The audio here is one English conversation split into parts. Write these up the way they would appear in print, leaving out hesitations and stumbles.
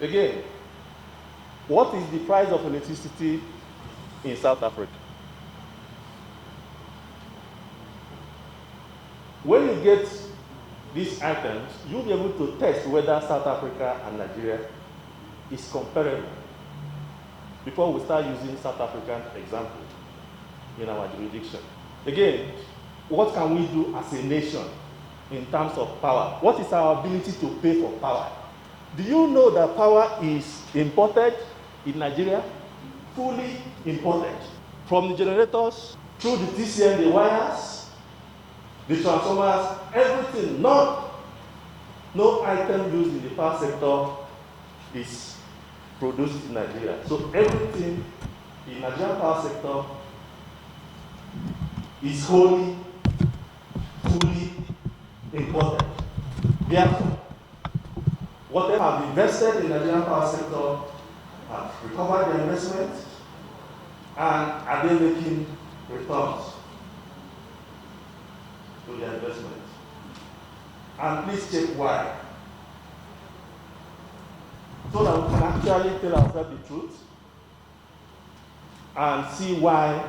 Again, what is the price of electricity in South Africa? When you get these items, you'll be able to test whether South Africa and Nigeria is comparable before we start using South African example in our jurisdiction. Again, what can we do as a nation in terms of power? What is our ability to pay for power? Do you know that power is imported in Nigeria? Fully imported. From the generators, through the TCN, the wires, the transformers, everything, no item used in the power sector is produced in Nigeria. So everything in Nigerian power sector is wholly, fully imported. Therefore, whatever have invested in Nigerian power sector have recovered their investment, and are they making returns to their investment? And please check why. So that we can actually tell ourselves the truth and see why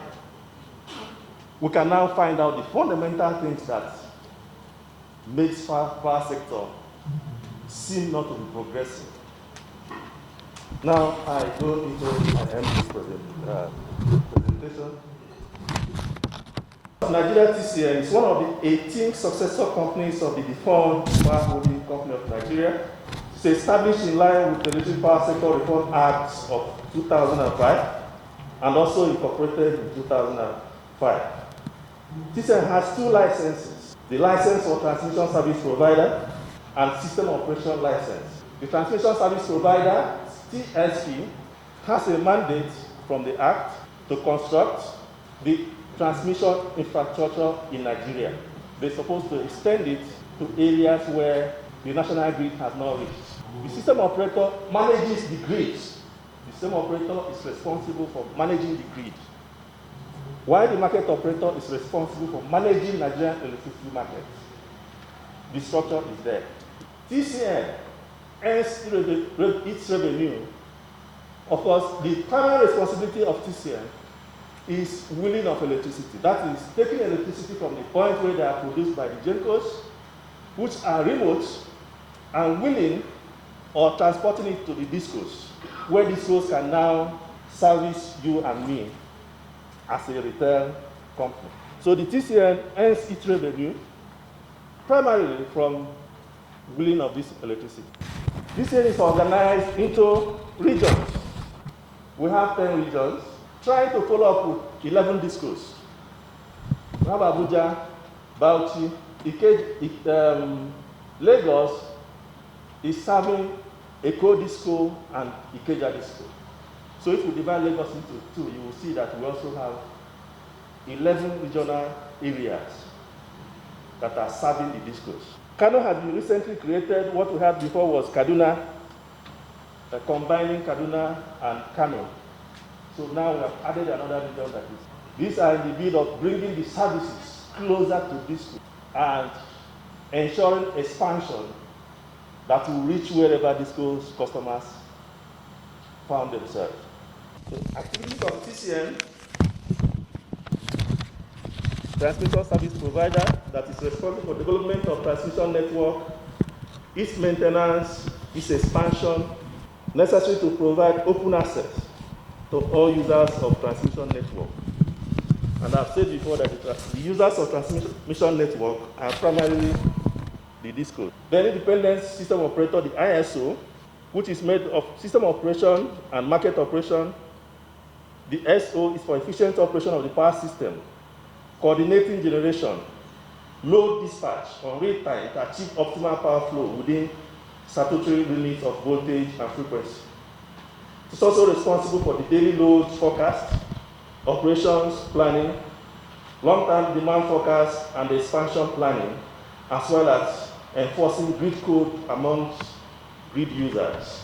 we can now find out the fundamental things that makes power sector seem not to be progressing. Now I go into my end presentation. Nigeria TCN is one of the 18 successor companies of the defunct Power Holding Company of Nigeria. It's established in line with the Electric Power Sector Reform Act of 2005 and also incorporated in 2005. TCN has two licenses: the license for transmission service provider and system operation license. The transmission service provider, TSP, has a mandate from the Act to construct the transmission infrastructure in Nigeria. They're supposed to extend it to areas where the national grid has not reached. The system operator manages the grid. The system operator is responsible for managing the grid, while the market operator is responsible for managing Nigerian electricity market. The structure is there. TCN earns its revenue. Of course, the primary responsibility of TCN is wheeling of electricity. That is, taking electricity from the point where they are produced by the GENCOs, which are remote, and wheeling or transporting it to the DISCOs, where DISCOs can now service you and me as a retail company. So the TCN earns its revenue primarily from wheeling of this electricity. TCN is organized into regions. We have 10 regions, trying to follow up with 11 DISCOs. We have Abuja, Bauchi, Lagos is serving Eko DISCO and Ikeja DISCO. So if we divide Lagos into two, you will see that we also have 11 regional areas that are serving the DISCOs. Kano has been recently created. What we had before was Kaduna, combining Kaduna and Kano. So now we have added another region that is. These are in the bid of bringing the services closer to DISCO and ensuring expansion that will reach wherever DISCO's customers found themselves. So activities of TCN, transmission service provider that is responsible for development of transmission network, its maintenance, its expansion, necessary to provide open access to all users of transmission network. And I've said before that the users of transmission network are primarily the DISCO. The independent system operator, the ISO, which is made of system operation and market operation. The SO is for efficient operation of the power system, coordinating generation, load dispatch on real time to achieve optimal power flow within statutory limits of voltage and frequency. It's also responsible for the daily load forecast, operations planning, long-term demand forecast, and the expansion planning, as well as enforcing grid code amongst grid users.